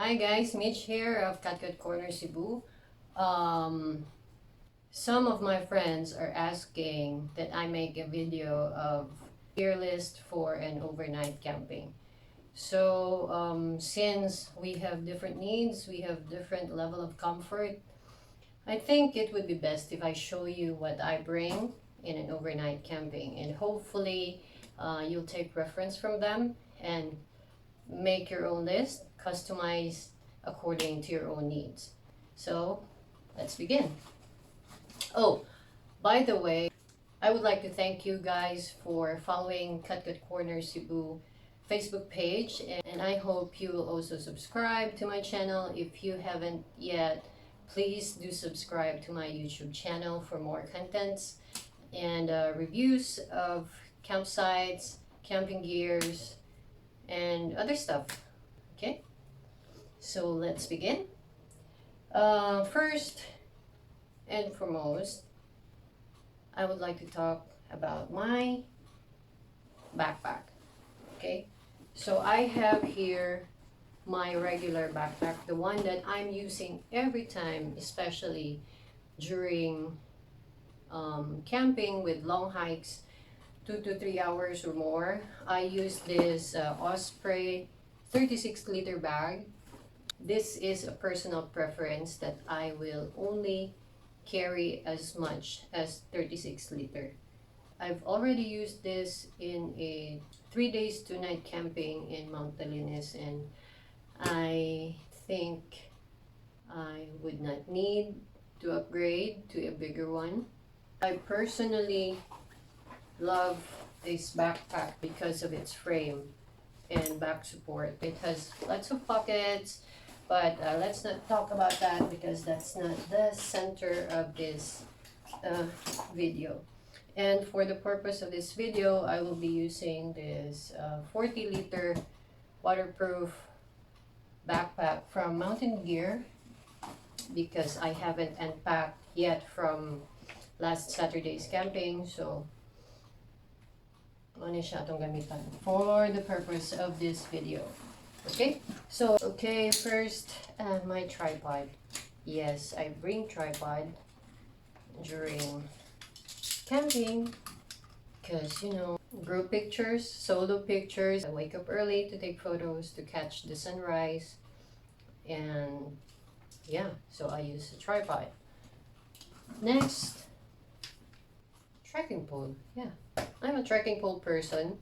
Hi guys, Mitch here of Catcut Corner Cebu. Some of my friends are asking that I make a video of tier list for an overnight camping. So since we have different needs, we have different level of comfort, I think it would be best if I show you what I bring in an overnight camping, and hopefully you'll take reference from them and make your own list, customize according to your own needs. So let's begin. Oh, by the way, I would like to thank you guys for following Catcut Corner Cebu Facebook page, and I hope you will also subscribe to my channel. If you haven't yet, please do subscribe to my YouTube channel for more contents and reviews of campsites, camping gears, and other stuff. Okay, so let's begin. First and foremost, I would like to talk about my backpack. Okay, so I have here my regular backpack, the one that I'm using every time, especially during camping with long hikes, 2 to 3 hours or more. I use this Osprey 36-liter bag. This is a personal preference that I will only carry as much as 36-liter. I've already used this in a 3 days 2 night camping in Mount Talinis, and I think I would not need to upgrade to a bigger one. I personally love this backpack because of its frame and back support. It has lots of pockets, but let's not talk about that because that's not the center of this video. And for the purpose of this video, I will be using this 40-liter waterproof backpack from Mountain Gear because I haven't unpacked yet from last Saturday's camping. So ano siya itong gamitan for the purpose of this video. Okay, so first my tripod. Yes, I bring tripod during camping because, you know, group pictures, solo pictures. I wake up early to take photos to catch the sunrise, and yeah, so I use a tripod. Next, trekking pole. Yeah, I'm a trekking pole person,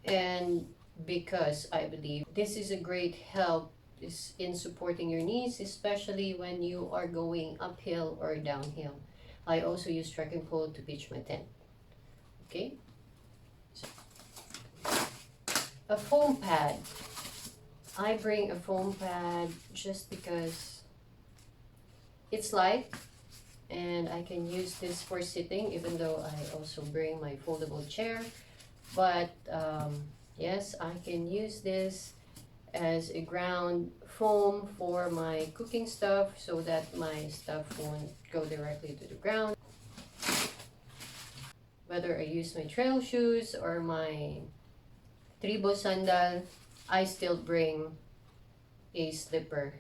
and because I believe this is a great help in supporting your knees, especially when you are going uphill or downhill. I also use trekking pole to pitch my tent. Okay, so, a foam pad. I bring a foam pad just because it's light and I can use this for sitting, even though I also bring my foldable chair. But yes, I can use this as a ground foam for my cooking stuff so that my stuff won't go directly to the ground. Whether I use my trail shoes or my tribo sandal, I still bring a slipper.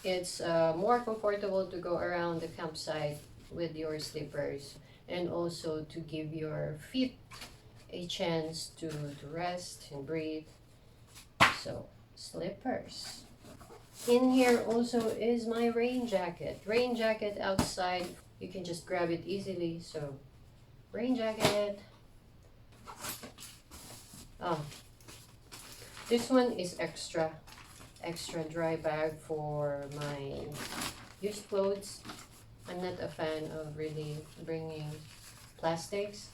It's more comfortable to go around the campsite with your slippers, and also to give your feet a chance to rest and breathe. So, slippers. In here also is my rain jacket. Rain jacket outside, you can just grab it easily. So, rain jacket. Oh, this one is extra dry bag for my used clothes. I'm not a fan of really bringing plastics,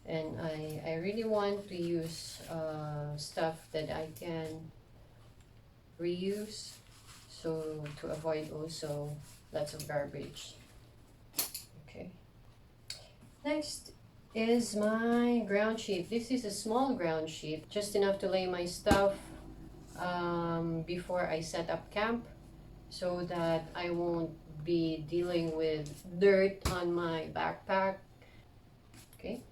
and I really want to use stuff that I can reuse, so to avoid also lots of garbage. Okay, next is my ground sheet. This is a small ground sheet, just enough to lay my stuff before I set up camp, so that I won't be dealing with dirt on my backpack. Okay,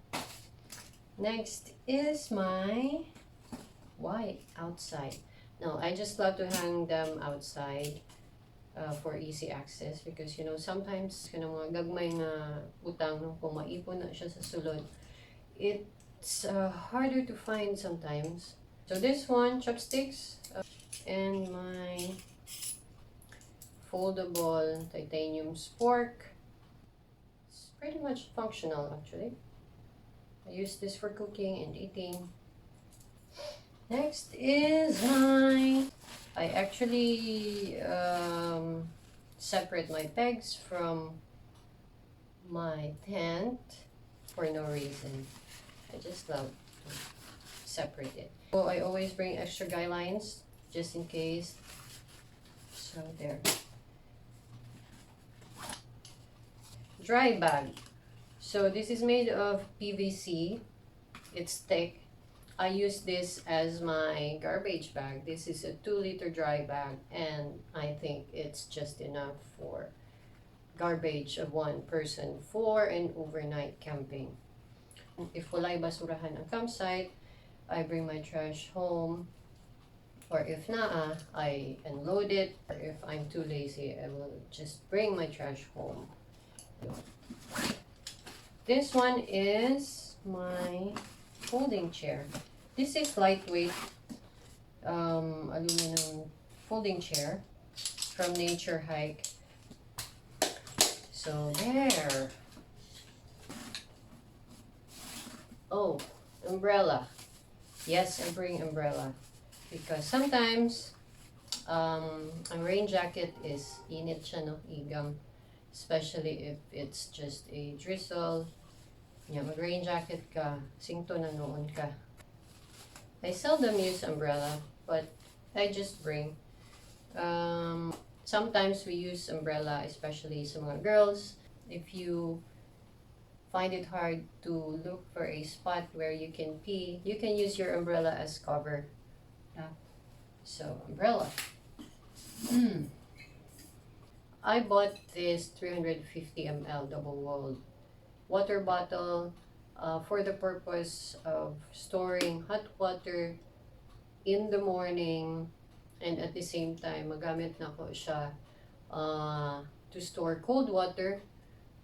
next is my outside. No, I just love to hang them outside for easy access because you know sometimes kanang mga gagmay nga butang no, kung maipon na siya sa sulod, it's harder to find sometimes. So this one, chopsticks, and my foldable titanium spork. It's pretty much functional actually. I use this for cooking and eating. Next is I actually separate my pegs from my tent for no reason. I just love to separate it. So I always bring extra guy lines just in case. So there. Dry bag. So this is made of PVC. It's thick. I use this as my garbage bag. This is a 2-liter dry bag and I think it's just enough for garbage of one person for an overnight camping. If walay basurahan ang campsite, I bring my trash home, or if naa, I unload it, or if I'm too lazy, I will just bring my trash home. This one is my folding chair. This is lightweight aluminum folding chair from Naturehike. So there. Oh, umbrella. Yes, I bring umbrella because sometimes a rain jacket is init siya no, igam, especially if it's just a drizzle. Yeah, mag-rain jacket ka, singto na noon ka. I seldom use umbrella, but I just bring. Sometimes we use umbrella, especially sa mga girls. If you find it hard to look for a spot where you can pee, you can use your umbrella as cover. Yeah. So, umbrella. I bought this 350 ml double-walled water bottle for the purpose of storing hot water in the morning, and at the same time magamit na ko siya to store cold water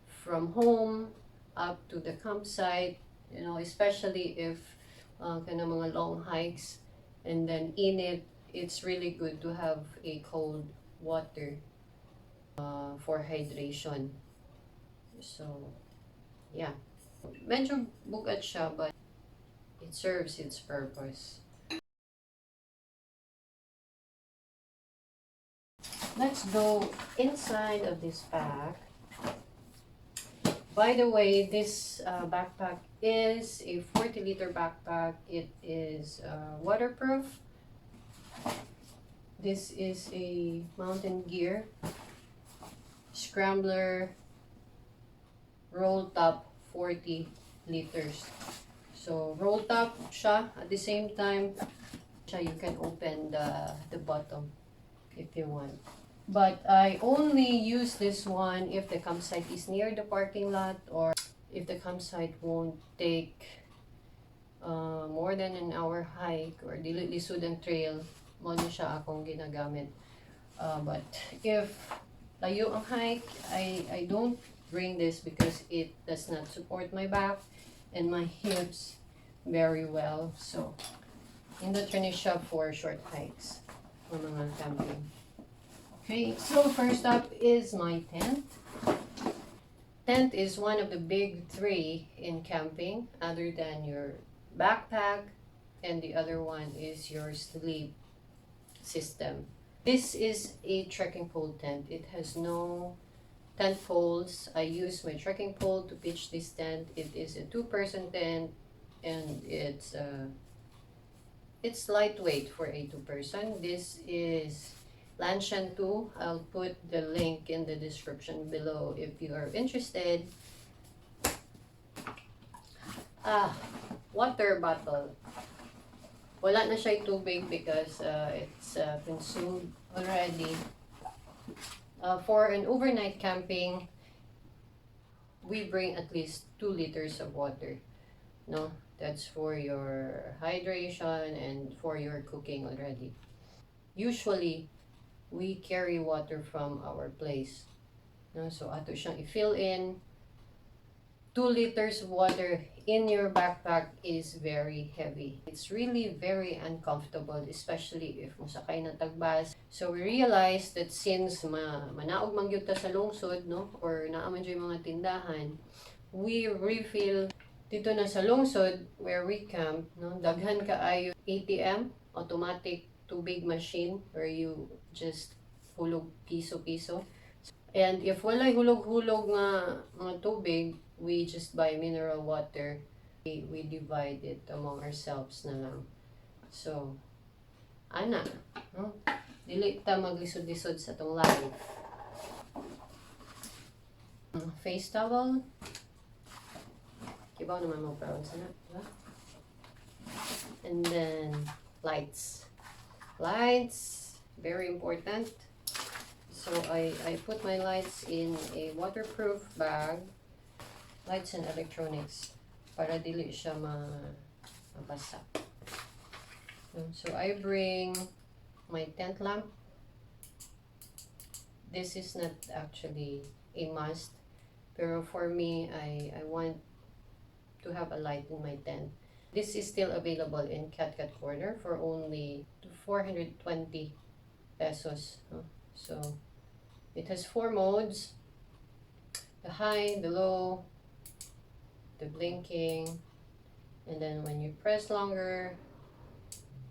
from home up to the campsite, you know, especially if kana mga long hikes and then init, it's really good to have a cold water for hydration. So yeah, medyo bugat siya but it serves its purpose. Let's go inside of this pack. By the way, this backpack is a 40-liter backpack. It is waterproof. This is a mountain gear scrambler roll top 40 liters. So roll top siya, at the same time you can open the bottom if you want. But I only use this one if the campsite is near the parking lot or if the campsite won't take more than an hour hike or dili lisod ang trail, mo na siya akong ginagamit. But if layo ang hike, I don't bring this because it does not support my back and my hips very well. So, indot rin siya for short hikes or mga camping. Okay, so first up is my tent. Tent is one of the big three in camping, other than your backpack, and the other one is your sleep system. This is a trekking pole tent. It has no tent poles. I use my trekking pole to pitch this tent. It is a 2-person tent, and it's lightweight for a 2-person. This is Lanshan 2. I'll put the link in the description below if you are interested. Water bottle. Wala na siya tubig because it's consumed already. For an overnight camping, we bring at least 2 liters of water. No, that's for your hydration and for your cooking already. usually we carry water from our place. No? So ato siyang i-fill in. 2 liters of water in your backpack is very heavy. It's really very uncomfortable, especially if musakay na tagbas. So we realized that since manaog man gyud ta sa lungsod, no, or naaman yung mga tindahan, we refill dito na sa lungsod where we camp, no, daghan kaayo ATM, automatic tubig machine, where you just hulog piso-piso. And if walay hulog-hulog nga mga tubig, we just buy mineral water. We divide it among ourselves na lang. So, ana, no? Dili ta maglisod-lisod sa tong live. Face towel. Kibaw naman mo proud sana, diba? And then, lights. Lights, very important. So, I put my lights in a waterproof bag. Lights and electronics para dili siya mabasa. So I bring my tent lamp. This is not actually a must, pero for me, I want to have a light in my tent. This is still available in Cat Corner for only 420 pesos. So it has 4 modes: the high, the low, the blinking, and then when you press longer,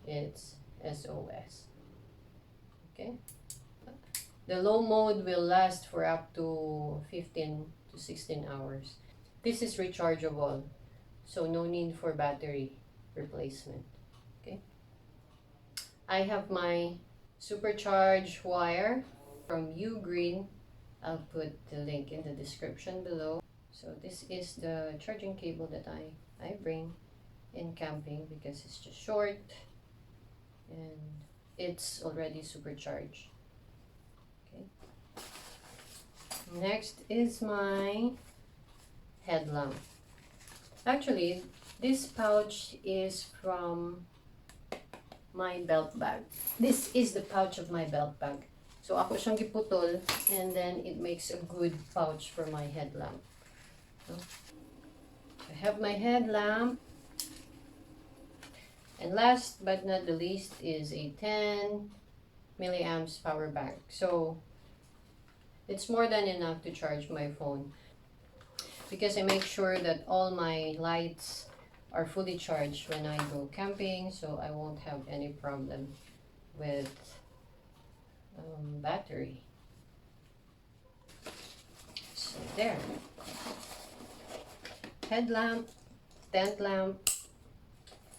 it's SOS. Okay, the low mode will last for up to 15 to 16 hours. This is rechargeable, so no need for battery replacement. Okay, I have my SuperCharge wire from UGreen. I'll put the link in the description below. So this is the charging cable that I bring in camping because it's just short and it's already supercharged. Okay. Next is my headlamp. Actually, this pouch is from my belt bag. This is the pouch of my belt bag. So ako siyang giputol, and then it makes a good pouch for my headlamp. I have my headlamp, and last but not the least is a 10 milliamps power bank. So it's more than enough to charge my phone because I make sure that all my lights are fully charged when I go camping, so I won't have any problem with battery. So there. Headlamp, tent lamp,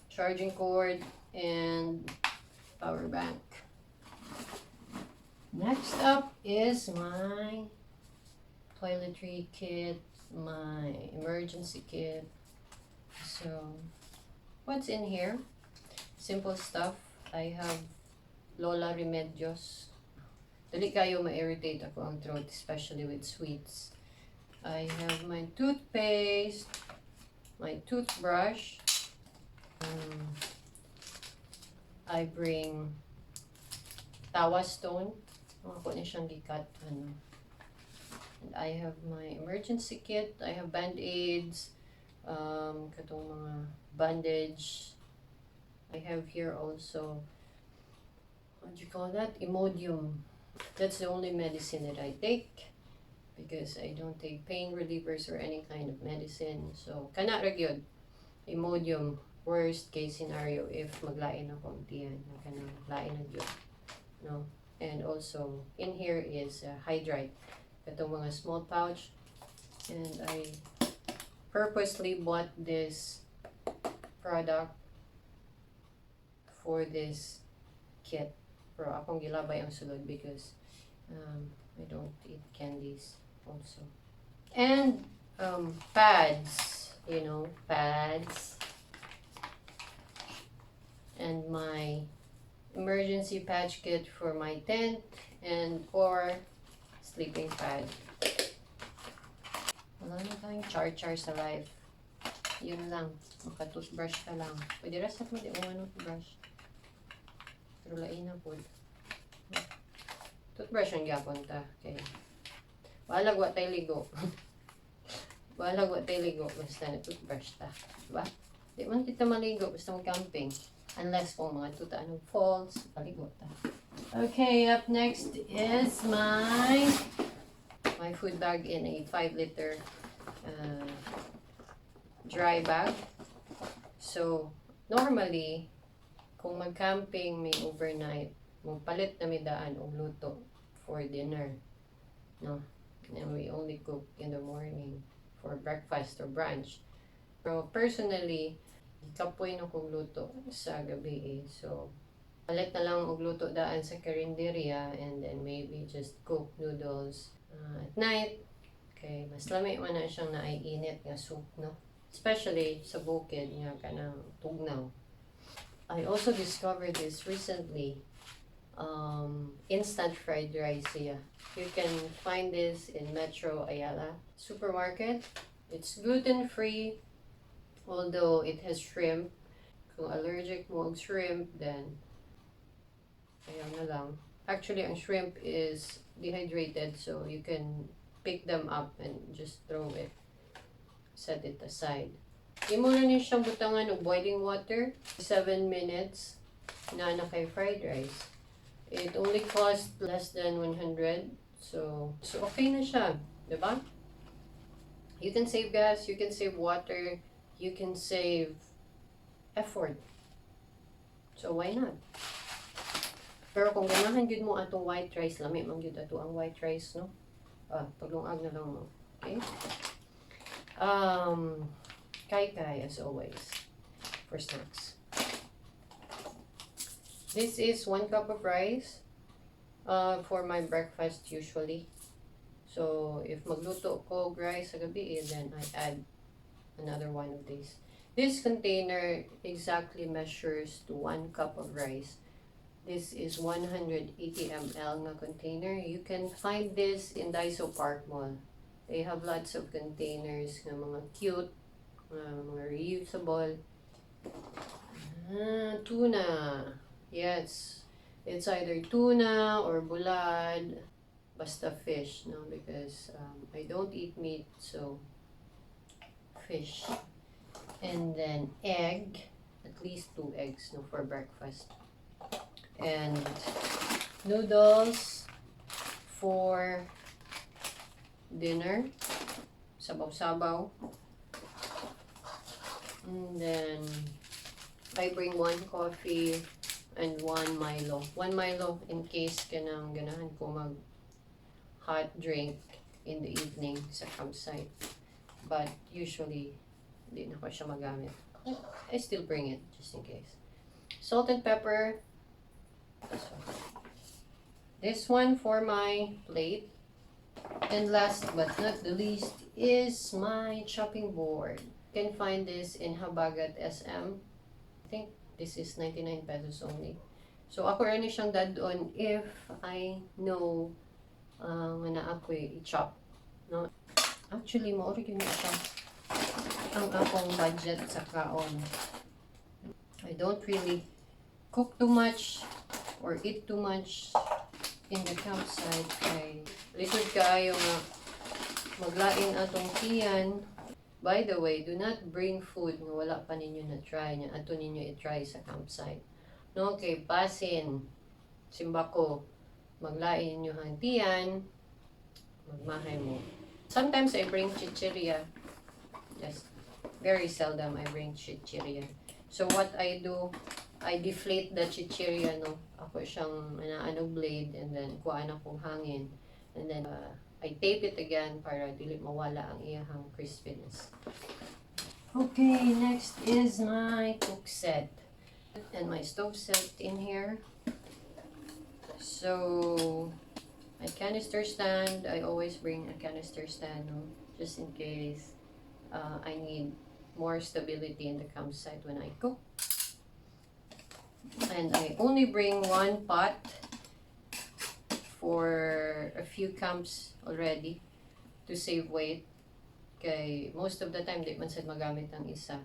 charging cord, and power bank. Next up is my toiletry kit, my emergency kit. So what's in here? Simple stuff. I have Lola Remedios. Dali kayo ma-irritate ako ang throat, especially with sweets. I have my toothpaste, my toothbrush. I bring tawa stone. Ako na siyang gikat. And I have my emergency kit. I have band-aids, katong mga bandage. I have here also, what do you call that? Imodium. That's the only medicine that I take, because I don't take pain relievers or any kind of medicine. So, kana ra gyud. Imodium, worst case scenario if maglain ako ang tiyan. Kana lain na gyud. No? And also, in here is Hydrite. Itong mga small pouch. And I purposely bought this product for this kit. Pero akong gilabay ang sulod because I don't eat candies also. And pads, you know, pads. And my emergency patch kit for my tent and or sleeping pad. Wala na tayong char-char sa life. Yun lang. Maka-toothbrush ka lang. Pwede rasat mo di umano brush. Pero lain na po. toothbrush ang gyapon ta. Okay. Balag wa tay ligo. Balag wa tay ligo basta na toothbrush ta. Diba? Di man kita maligo basta mag-camping. Unless kung mga tuta anong falls, paligo ta. Okay, up next is my food bag in a 5-liter dry bag. So, normally, kung mag-camping, may overnight, magpalit na may daan o luto for dinner. No? And we only cook in the morning for breakfast or brunch. So, personally, kapoy na kong luto sa gabi eh. So, palit na lang og luto daan sa karinderya and then maybe just cook noodles at night. Okay, mas lami man na siyang naiinit nga soup, no? Especially sa bukid nga kanang tugnaw. I also discovered this recently. Instant fried rice siya. You can find this in Metro Ayala supermarket. It's gluten-free, although it has shrimp. Kung allergic mo og shrimp, then ayaw na lang. Actually, ang shrimp is dehydrated, so you can pick them up and just throw it. Set it aside. Imo na niyo siyang butangan og boiling water. 7 minutes na kay fried rice. It only cost less than 100. So okay na siya. Diba? You can save gas, you can save water, you can save effort. So why not? Pero kung ganahan gyud mo atong white rice, lami man gyud ato ang white rice, no? Paglungag na lang mo. Okay? Kai as always for snacks. This is 1 cup of rice for my breakfast usually. So if magluto ko rice sa gabi, then I add another one of these. This container exactly measures to 1 cup of rice. This is 180 ml na container. You can find this in Daiso Park Mall. They have lots of containers na mga cute, mga reusable. Tuna. Yes. It's either tuna or bulad. Basta fish, no? Because I don't eat meat, so fish. And then egg. At least 2 eggs, no, for breakfast. And noodles for dinner, sabaw-sabaw. And then I bring 1 coffee and 1 Milo. 1 Milo in case kanang ganahan ko mag hot drink in the evening sa campsite. But usually, hindi na ko siya magamit. I still bring it just in case. Salt and pepper. This one for my plate. And last but not the least is my chopping board. You can find this in Habagat SM. I think this is 99 pesos only. So ako rin siyang dadon if I know na ako i-chop. No? Actually, maori yun siya ang akong budget sa kaon. I don't really cook too much or eat too much in the campsite kay likod kaayo nga maglain atong tiyan. By the way, do not bring food nga wala pa ninyo na try nga ato ninyo i-try sa campsite. No, kay basin simbako maglain ninyo hang tiyan, magmahay mo. Sometimes I bring chichirya. Just very seldom I bring chichirya. So what I do, I deflate the chichirya, no? Ako siyang blade and then kuhaan akong hangin. And then I tape it again para dili mawala ang iyahang crispiness. Okay, next is my cook set. And my stove set in here. So, my canister stand, I always bring a canister stand, no? Just in case I need more stability in the campsite when I cook. And I only bring 1 pot for a few camps already to save weight. Kay most of the time, di man sad magamit ang isa.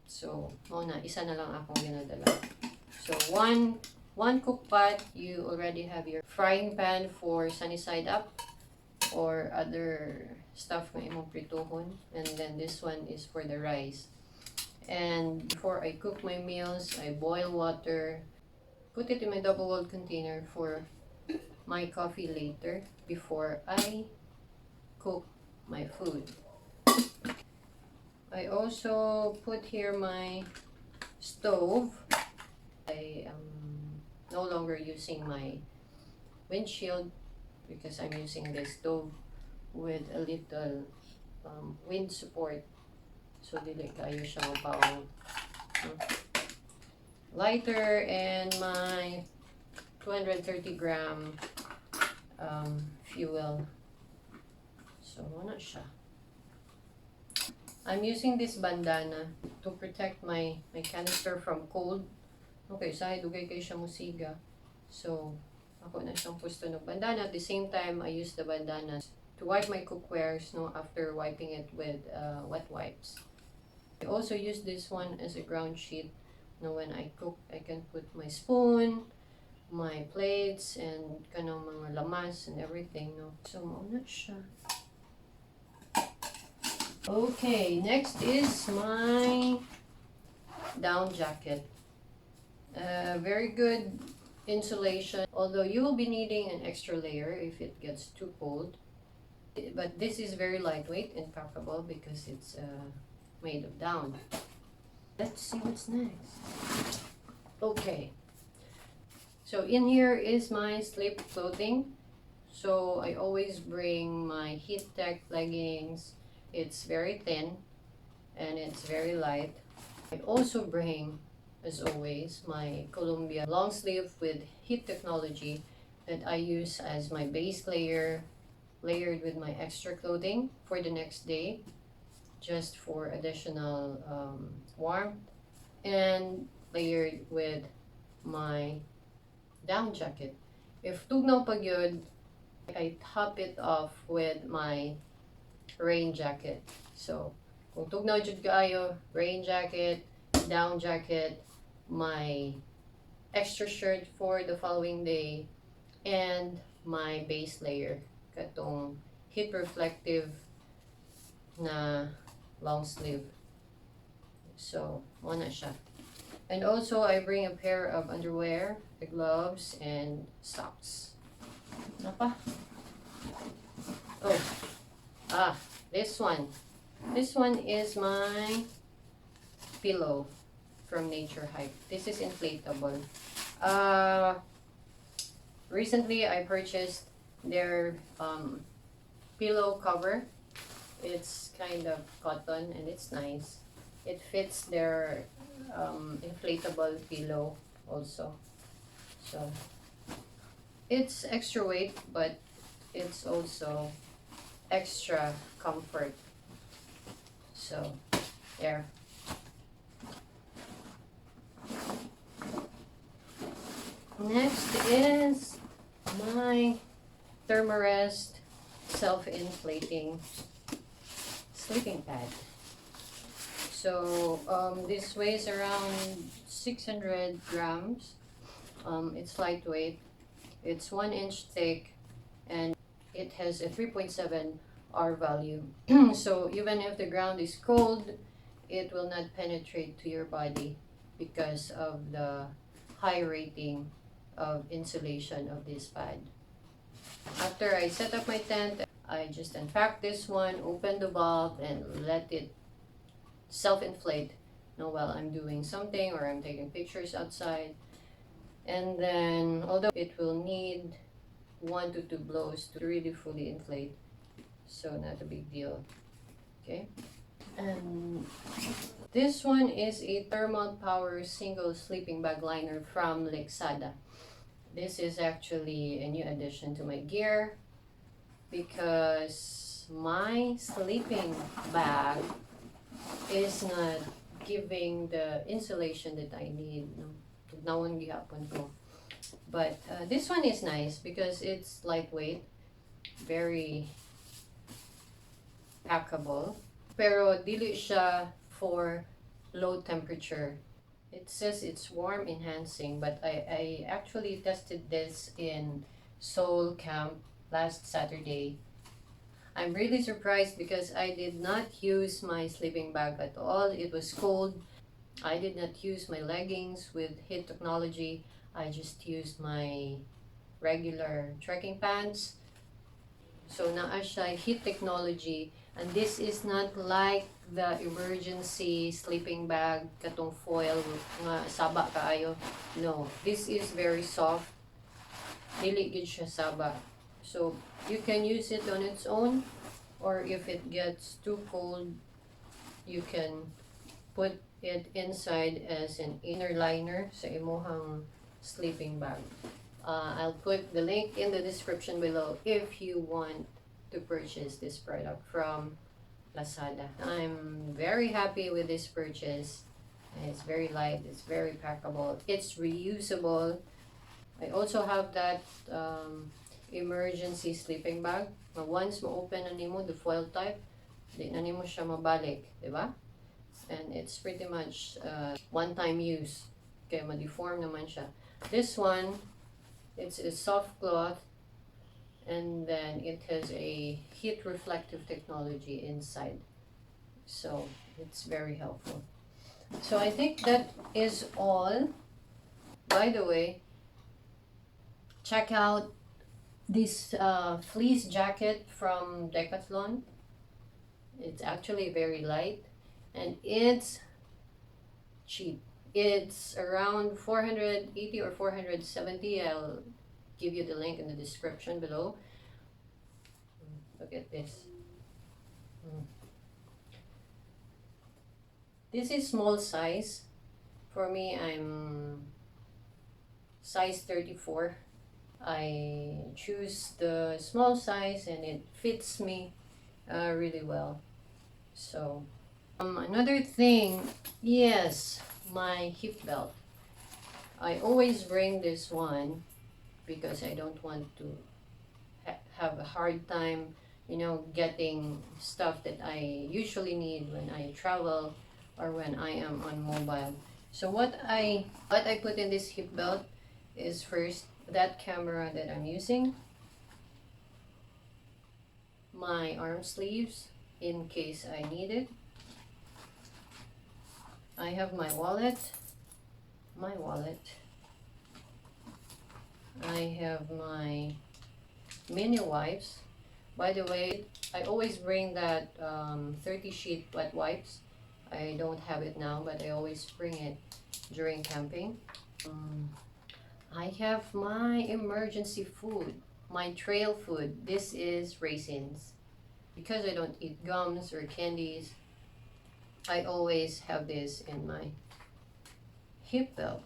So, isa na lang akong ginadala. So, 1 one cook pot, you already have your frying pan for sunny side up or other stuff nga imong prituhon. And then this one is for the rice. And before I cook my meals, I boil water, put it in my double-walled container for my coffee later before I cook my food. I also put here my stove. I am no longer using my windshield because I'm using this stove with a little wind support. So dili kayo siya mabaw. Lighter and my 230 gram fuel. So wala siya. I'm using this bandana to protect my canister from cold. Okay, sa dugay kay siya musiga. So ako na siyang pusto ng bandana. At the same time, I use the bandana to wipe my cookwares after wiping it with wet wipes. I also use this one as a ground sheet. When I cook, I can put my spoon, my plates, and kanang mga lamas and everything. So mauna siya. Okay, next is my down jacket. Very good insulation, although you will be needing an extra layer if it gets too cold. But this is very lightweight and packable because it's made of down. Let's see what's next. Okay, so in here is my sleep clothing. So I always bring my heat tech leggings. It's very thin and it's very light. I also bring, as always, my Columbia long sleeve with heat technology that I use as my base layer, layered with my extra clothing for the next day, just for additional warmth, and layered with my down jacket. If tugnaw pag yun, I top it off with my rain jacket. So kung tugnaw jud kaayo, rain jacket, down jacket, my extra shirt for the following day, and my base layer katong heat reflective na long sleeve. So mo na siya. And also I bring a pair of underwear, the gloves, and socks. Napa? Oh, this one. This one is my pillow from Naturehike. This is inflatable. Recently I purchased their pillow cover. It's kind of cotton and it's nice. It fits their inflatable pillow also. So it's extra weight, but it's also extra comfort. So there. Next is my Thermarest self-inflating sleeping pad. So this weighs around 600 grams. It's lightweight. It's 1 inch thick, and it has a 3.7 R value. So even if the ground is cold, it will not penetrate to your body because of the high rating of insulation of this pad. After I set up my tent, I just unpack this one, open the valve, and let it self-inflate while I'm doing something or I'm taking pictures outside. And then, although it will need 1 to 2 blows to really fully inflate, so not a big deal. Okay, and this one is a thermal power single sleeping bag liner from Lexada. This is actually a new addition to my gear because my sleeping bag is not giving the insulation that I need. Tugnawon gihapon ko. But this one is nice because it's lightweight, very packable, pero dili siya for low temperature It says it's warm enhancing, but I actually tested this in Seoul camp last Saturday. I'm really surprised because I did not use my sleeping bag at all. It was cold. I did not use my leggings with heat technology. I just used my regular trekking pants. So naa siya heat technology, and this is not like the emergency sleeping bag katong foil nga saba kaayo. No, this is very soft. Dili gid siya saba. So you can use it on its own, or if it gets too cold, you can put it inside as an inner liner sa imuhang sleeping bag. I'll put the link in the description below if you want to purchase this product from Lazada. I'm very happy with this purchase. It's very light, it's very packable, it's reusable. I also have that emergency sleeping bag. Once ma-open na nimo the foil type, di na nimo siya mabalik, di ba? And it's pretty much one-time use. Kaya ma-deform naman siya. This one, it's a soft cloth, and then it has a heat reflective technology inside. So it's very helpful. So I think that is all. By the way, check out this fleece jacket from Decathlon. It's actually very light and it's cheap. It's around 480 or 470. I'll give you the link in the description below. Look at this. This is small size. For me, I'm size 34. I choose the small size and it fits me really well. So another thing, yes, my hip belt. I always bring this one because I don't want to have a hard time, getting stuff that I usually need when I travel or when I am on mobile. So what I put in this hip belt is first that camera that I'm using, my arm sleeves in case I need it. I have my wallet. I have my mini wipes. By the way, I always bring that 30 sheet wet wipes. I don't have it now, but I always bring it during camping. I have my emergency food, my trail food. This is raisins. Because I don't eat gums or candies, I always have this in my hip belt.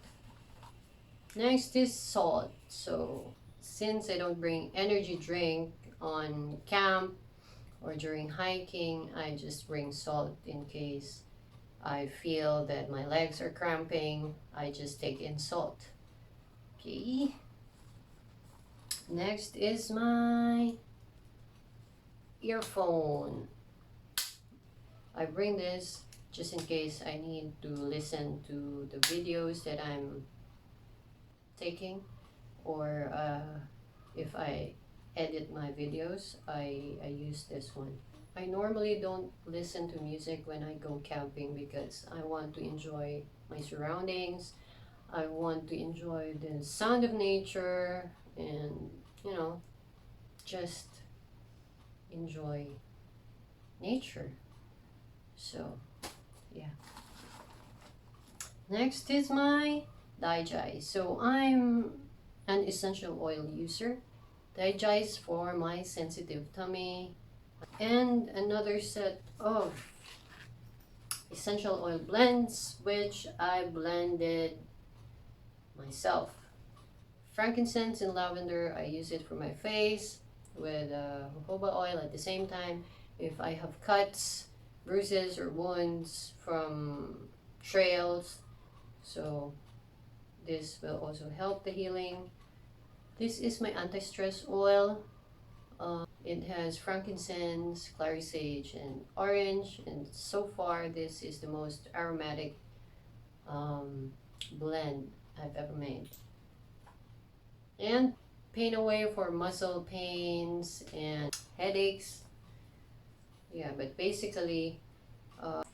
Next is salt. So since I don't bring energy drink on camp or during hiking, I just bring salt in case I feel that my legs are cramping. I just take in salt. Okay. Next is my earphone. I bring this just in case I need to listen to the videos that I'm taking, or if I edit my videos, I use this one. I normally don't listen to music when I go camping because I want to enjoy my surroundings. I want to enjoy the sound of nature and, just enjoy nature. So, yeah. Next is my Dai. So I'm an essential oil user. Dai is for my sensitive tummy. And another set of essential oil blends, which I blended myself. Frankincense and lavender, I use it for my face with jojoba oil at the same time. If I have cuts, bruises, or wounds from trails, so this will also help the healing. This is my anti-stress oil. It has frankincense, clary sage, and orange, and so far this is the most aromatic blend I've ever made. And pain away for muscle pains and headaches. Yeah, but basically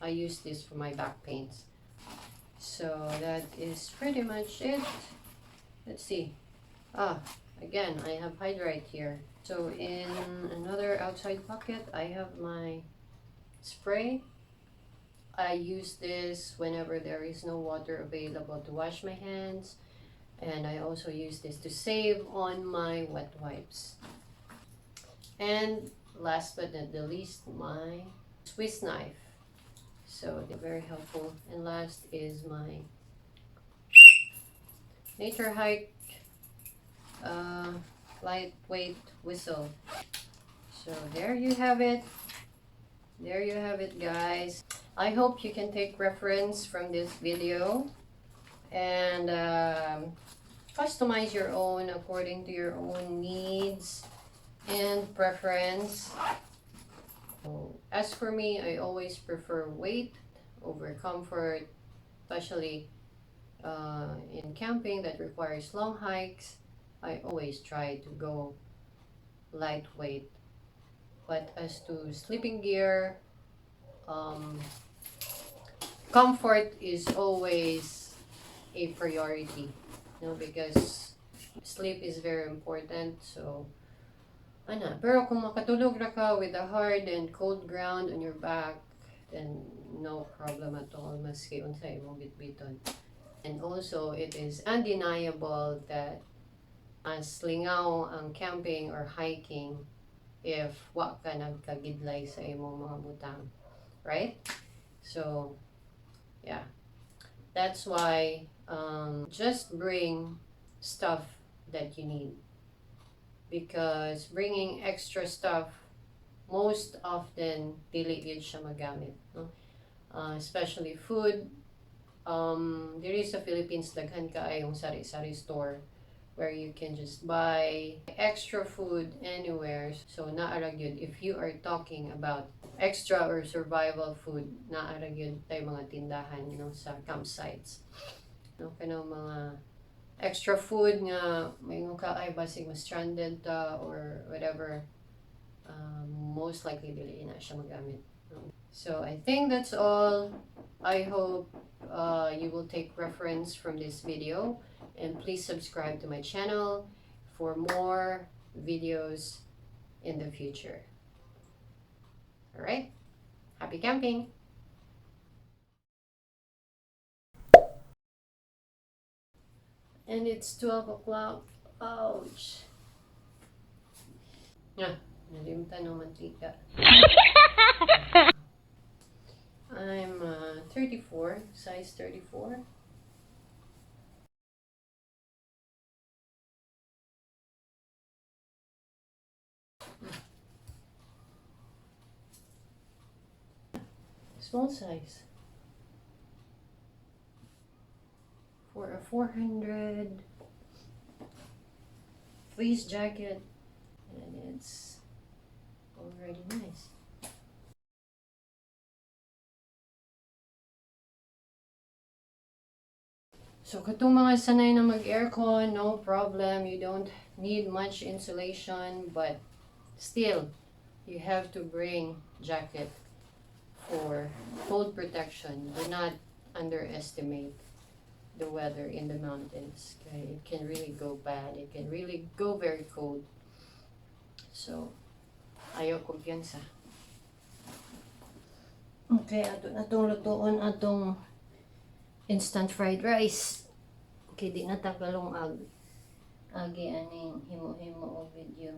I use this for my back pains. So that is pretty much it. Let's see. Again, I have Hydrite here. So in another outside pocket, I have my spray. I use this whenever there is no water available to wash my hands. And I also use this to save on my wet wipes. And last but not the least, my Swiss knife. So they're very helpful. And last is my Naturehike lightweight whistle. So there you have it. There you have it, guys. I hope you can take reference from this video and customize your own according to your own needs and preference. So, as for me, I always prefer weight over comfort, especially in camping that requires long hikes. I always try to go lightweight. But as to sleeping gear, comfort is always a priority, because sleep is very important. So, pero kung makatulog ra ka with a hard and cold ground on your back, then no problem at all, maski unsay mo bitbiton. And also, it is undeniable that as lingaw ang camping or hiking if wa ka nagkagidlay sa imong mga butang, right? So, yeah. That's why just bring stuff that you need. Because bringing extra stuff, most often, dili yun siya magamit. No? Especially food. There is sa Philippines, daghan kaayong sari-sari store where you can just buy extra food anywhere. So, naarag yun. If you are talking about extra or survival food, naarag yun tayo mga tindahan sa campsites. Kanang mga extra food nga may ka ay basig mas stranded or whatever, most likely dili na siya magamit. So I think that's all. I hope you will take reference from this video, and please subscribe to my channel for more videos in the future. All right, happy camping. And it's 12 o'clock. Ouch. Nalimtan ng mantika. I'm 34, size 34. Small size. For a 400 fleece jacket, and it's already nice. So katong mga sanay na mag-aircon, no problem. You don't need much insulation, but still, you have to bring jacket for cold protection. Do not underestimate the weather in the mountains. Okay, it can really go bad. It can really go very cold. So, ayaw kumpiyansa. Okay, ato na itong lutoon atong instant fried rice. Okay, di na tagalong agi aning himo-himo o video.